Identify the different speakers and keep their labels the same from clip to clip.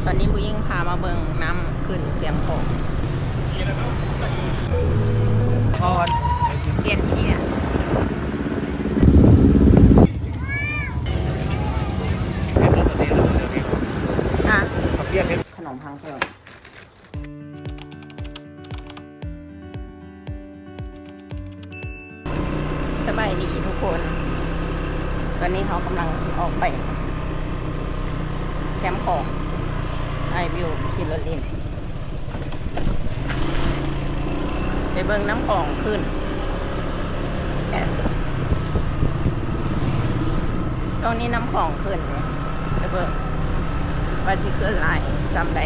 Speaker 1: อนนี้บุยิ่งพามาเบิ่งน้ำขึ้นเสียงของ
Speaker 2: พอด
Speaker 1: เปลี่ยนเชียร์ขนมพังเพิ่มสบายดีทุกคนตอนนี้เขากำลังออกไปแคมป์ของไอวิวคิโลลินไปเบิ่งน้ำของขึ้นช่วงนี้น้ำของขึ้นเลยไปเบิ่งว่าจะขึ้นลายซ้ำใด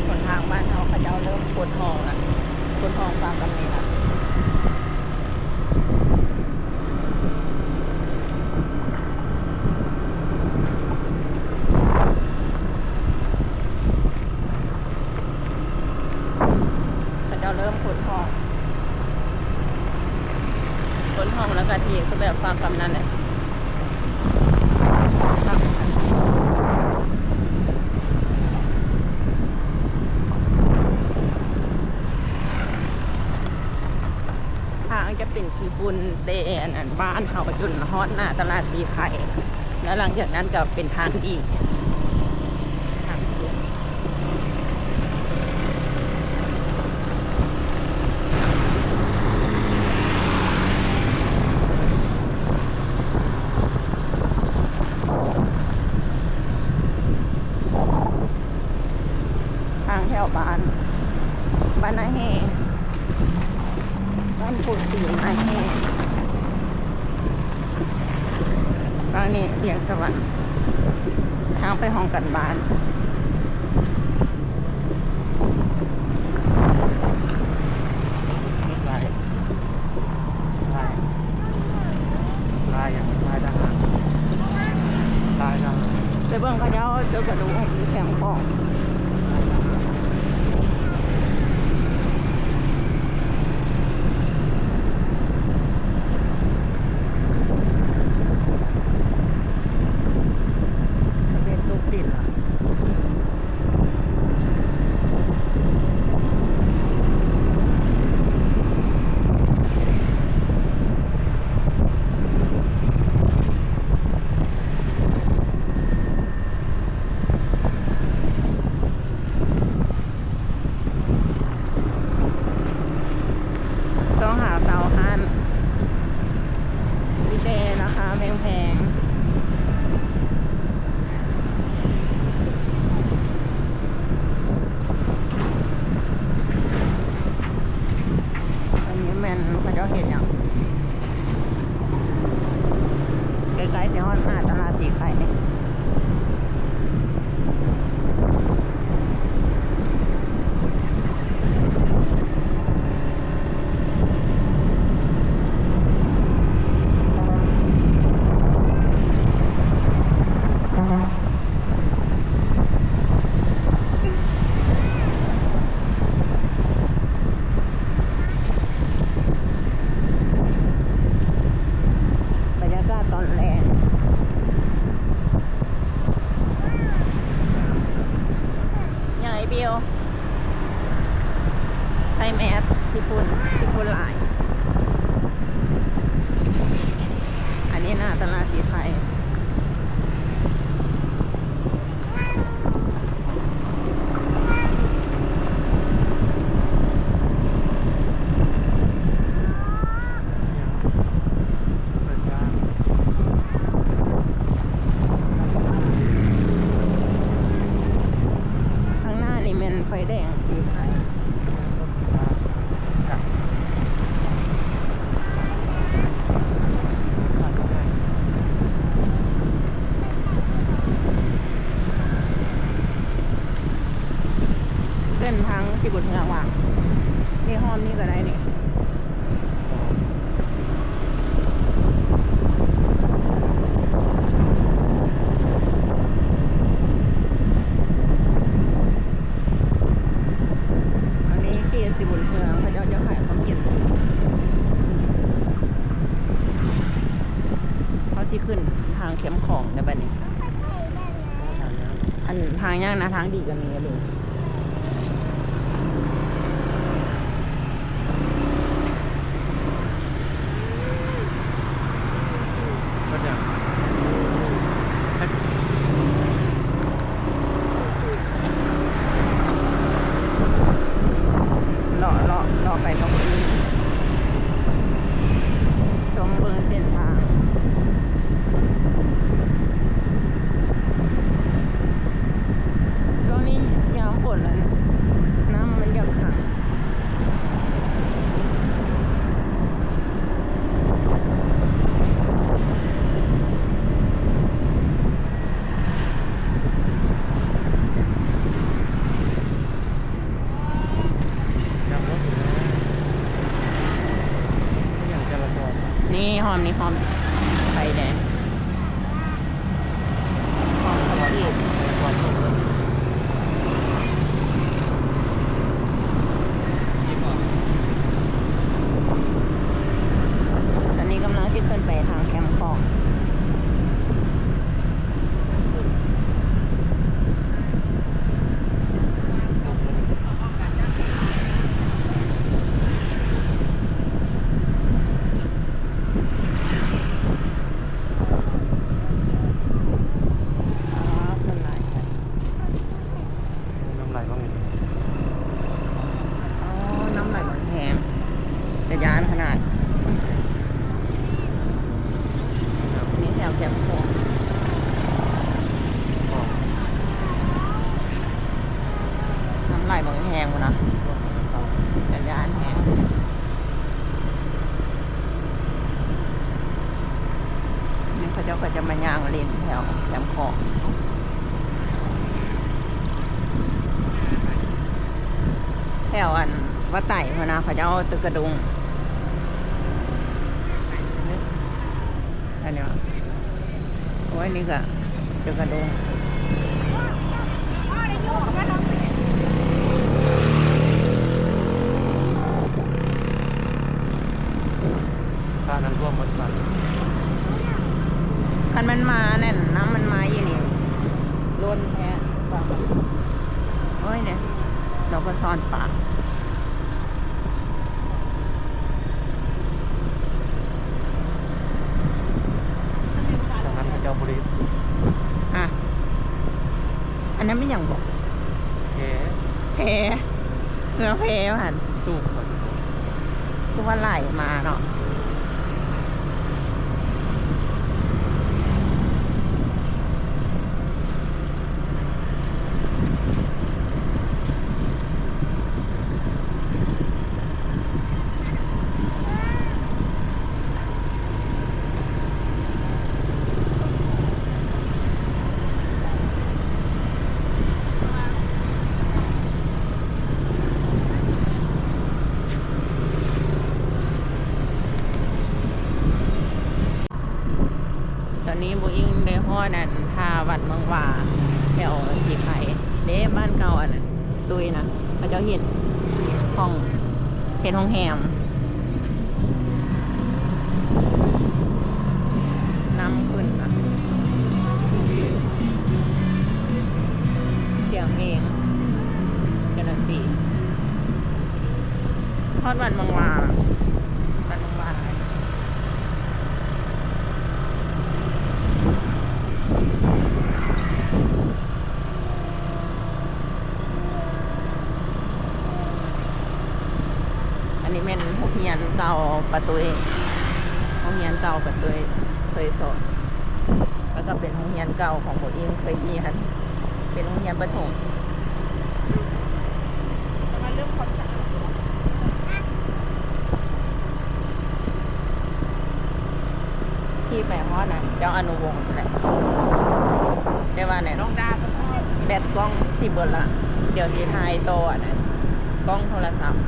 Speaker 1: คนทางบ้านเขาจะเริ่มปวดท้องแล้วปวดท้องตามกันนี้ละเริ่มขนห้องแล้วก็ทีคือแบบฟังคำนั้นแหละทางจะเป็นขี้ฝุ่นเดนบ้านเขาจนฮอดหน้าตลาดสีไข่แล้วหลังจากนั้นก็เป็นทางดีแถวบ้านนาแห่บ้านปูสีนาแห่ตอนนี้เรียงสวรรค์ทางไปห้องกันบ้าน
Speaker 2: ลายอย่างลายทหารลายทหาร
Speaker 1: ไปเบิ่งเขาเจ้าเจอกระดูกแข็งของต้องหาเสาหันวิเดนะคะแพงอันนี้แมนเขาจะเห็นอย่างใกล้ๆเสียห้องหน้าตลาดสีไข่เนี่ยใส่แมสที่พุ่นลายอันนี้หน้าตลาดสีไทยข้างหน้านี่เป็นไฟแดงสีไทยเส้นทางสิบุตรเงาว่างนี่ห้อมนี่ก็ได้นี่ เ บัดนี้อันทางย่างนะทางดีกันนี้เลย
Speaker 2: ก็จะ
Speaker 1: รอไปตรงนี้ชมเบิ่งเส้นทางช่วงนี้ยามฝนแล้วนะน้ำมันจะขัง
Speaker 2: ยังรถอยู่นะไม่อย่างจราจร
Speaker 1: นี่หอมไฟแดงหอมสวัสดี
Speaker 2: ความสุขเลยยี่ปอ
Speaker 1: ตอนนี้กำลังที่ขึ้นไปทางแคมป์คองขึ้นไหล
Speaker 2: น้ำไหลบ้างไง
Speaker 1: อ๋อน้ำไหลมันแหงจะยานขนาดนี่แถวแคมป์คองน้ำไหลมันแหงหมดนะจะยานแหงนี่เขาเจ้าก็จะมาย่างเล่นแถวแคมป์คองแถวอันว่าไต่พนะเขาจะเอาตึกกระดุงอันนี้วะโอ้ยนี่ก็ตึกกระดุง
Speaker 2: ถ้านั้นร่วมมันสั่น
Speaker 1: คันมันมาแน่นน้ำมันมาอยู่นี่ล้นแท้ปากโอ้ยเนี่ยเราก็ซ่อนปาก
Speaker 2: จากนั้นก็เจ้าบุรี
Speaker 1: อ่ะอันนั้นไม่อย่างบอก
Speaker 2: แห
Speaker 1: เพเนื้อเพหัน
Speaker 2: สู้ก่อน
Speaker 1: คือว่าไหลมาเนาะตอนนี้บุอิงได้ฮอดนั่นทาวัดเมืองว่าแถวสีไข่เด้บ้านเก่าอันนั้นตุยนะเขาเจ้าเห็นห้องแฮมน้ำขึ้นนะเสียงเองเจนสีทอดวันเมืองว่าวันเมืองว่าอันนี้เป็นห้องเรียนเก่าประตูห้องเรียนเก่าประตูเคยสอนแล้วก็เป็นห้องเรียนเก่าของผมเองเคยมีค่ะเป็นห้องเรียนประถมที่แปลว่าน่ะเจ้าอนุวงศ์แหละได้ว่าเนี่ยน้องดาแบตกล้องสิบเบิร์ละเดี๋ยวที่ไทยโตอ่ะนะกล้องโทรศัพท์ น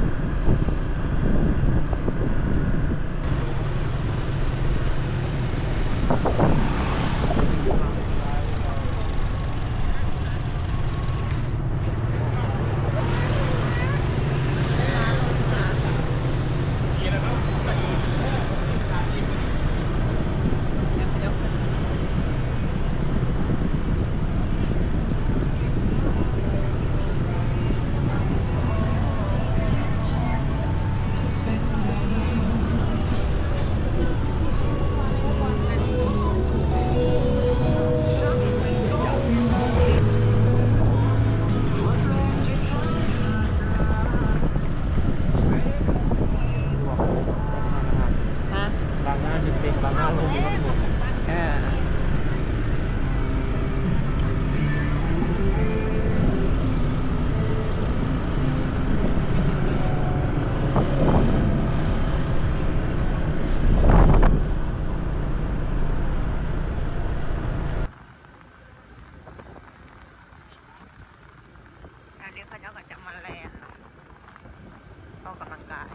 Speaker 1: กาย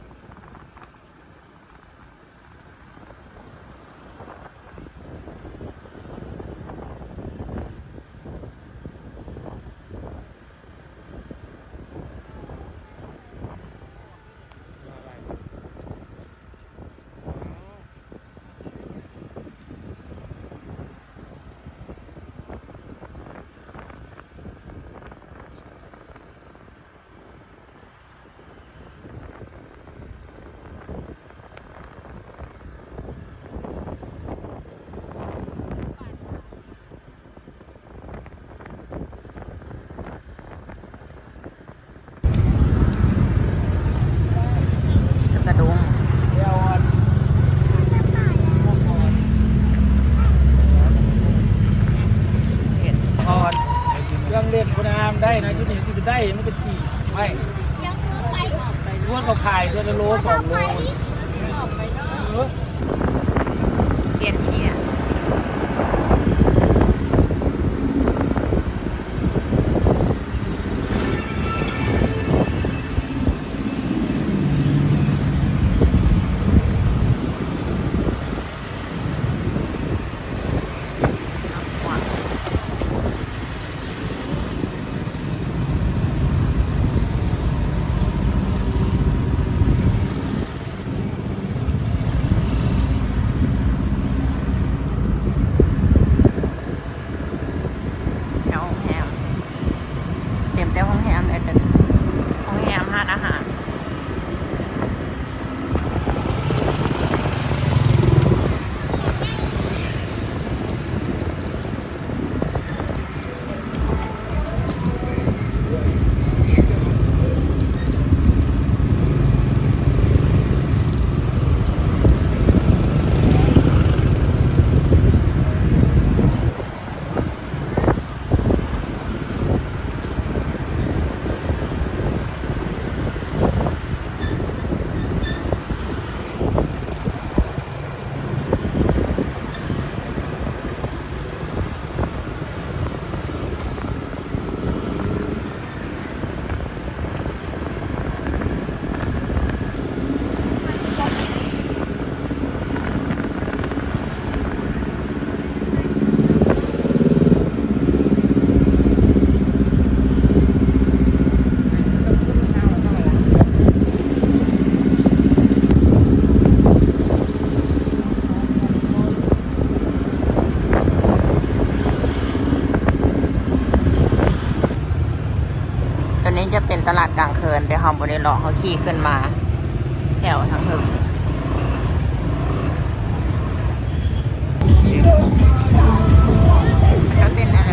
Speaker 1: กระดุมเห็ด
Speaker 2: พอดเครื่องเล่นคุณอามได้นะชุดนี้ที่จะได้มันเป็นขี่ไม่รวดเขาขายเดือนละโล2 โล
Speaker 1: เปลี่ยนเชียร์แถวห้องแฮมเต็มแต่ห้องแฮมเลยเด้อห้องแฮมร้านอาหารตอนนี้จะเป็นตลาดกลางคืนแต่เขาบริเลาะเขาขี่ขึ้นมาแถวทางถึงจะเป็นอะไร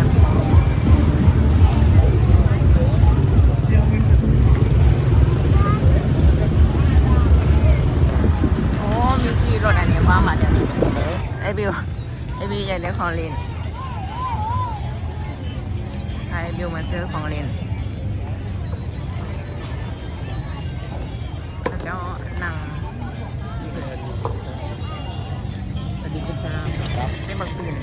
Speaker 1: โอ้มีขี่รถอันนี้ว่ามาเดี๋ยวนี้ไอบิวอยากได้ของเล่นไอบิวมาซื้อของเล่นแล้วก็นั่ง
Speaker 2: อันนี้ก็ตามครับ
Speaker 1: เส้นบักปิ่น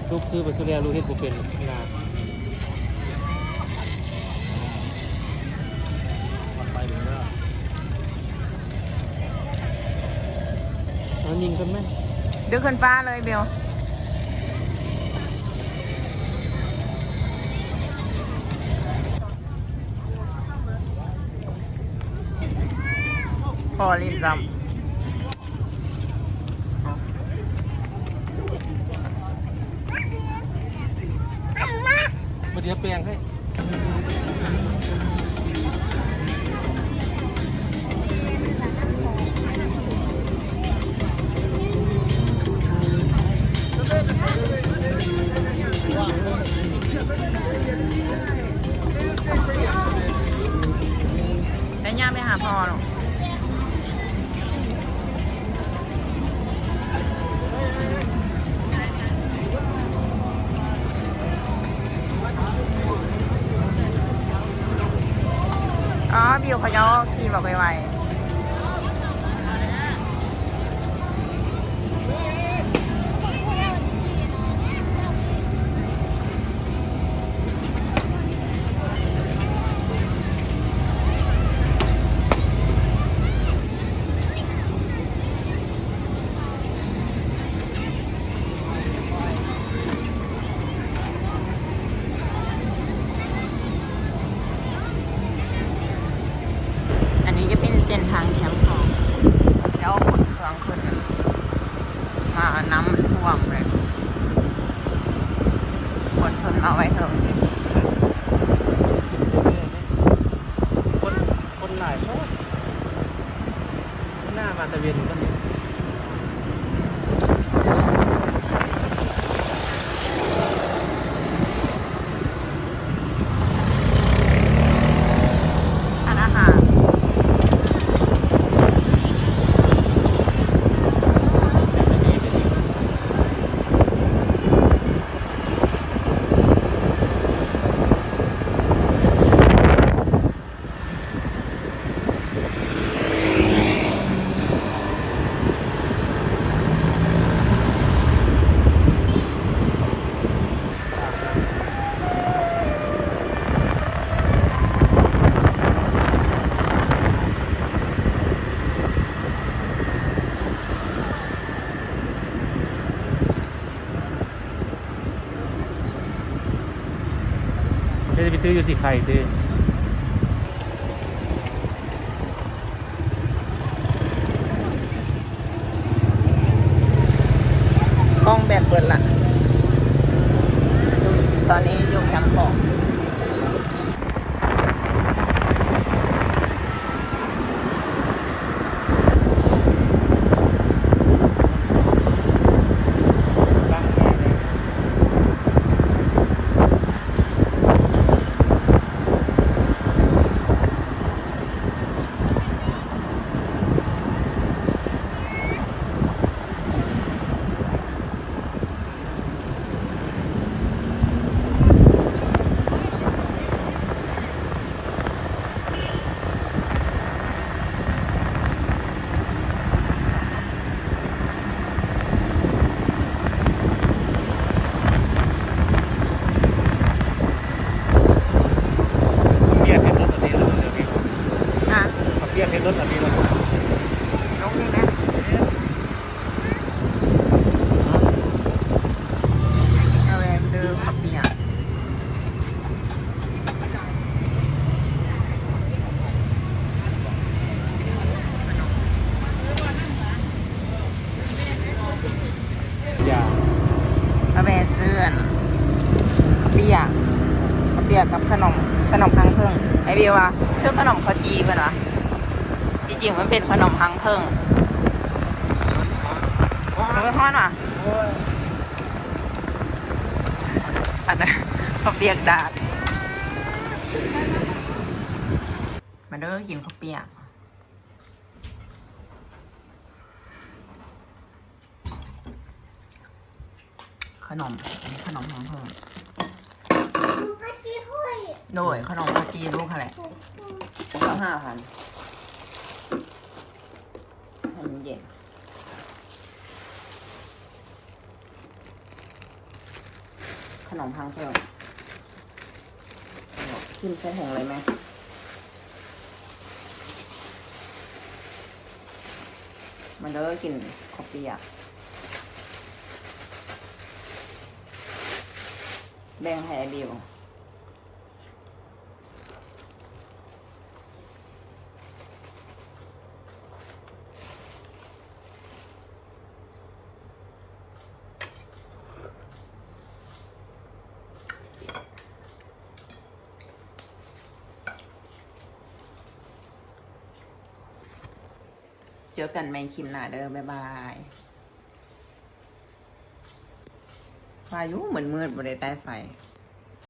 Speaker 2: ลูกซื้อไปซื้อแล้วลูกเฮ็ดบ่เป็นเวลาไปเลยเด้อเอายิงกันไหม
Speaker 1: ดึกขึ้นฟ้าเลยเบลพอลินรำ
Speaker 2: มาเดี๋ยวแปลงให้
Speaker 1: แล้วย่าไม่หาพอหรอกอ๋อบิวเขาจะขี่บอกไว
Speaker 2: ตะเวนก็นี่
Speaker 1: ทานอาหาร
Speaker 2: จะไปซื้ออยู่สิไข่ดิ
Speaker 1: กล้องแบบเปิดละตอนนี้อยู่แคมป์ของ
Speaker 2: เปียกให้รถอันนี้เลยเดี๋ยวพี่
Speaker 1: อ่ะ
Speaker 2: เปียกให้รถอันนี้เลย
Speaker 1: ลงนี่นะเอาไปซื้อข้าวเปียก
Speaker 2: อย่า
Speaker 1: เอาไปซื้อข้าวเปียกกับขนมพังเพิ่งไอเบียว่าซื้อขนมข้าวจีไปเหรอจริงๆมันเป็นขนมพังเพิ่งมันก็ทอดว่ะ
Speaker 2: โอ้ย
Speaker 1: อันนั้นข้าวเปียกดาดมันเด้อกินข้าวเปียกขนมอันนี้ขนมพังเพิ่งโดยขนมข้าวจีลูกอะไรก็5,000ให้มันเย็นขนมพังเพิ่มขึ้นใส่หงเลยไหมมันเด้อกินข้าวเปียกแบ่งให้ไอ้บิวเจอกันในคลิปหน้าเด้อบ๊ายบายพายุเหมือนมืดบนใต้ไฟ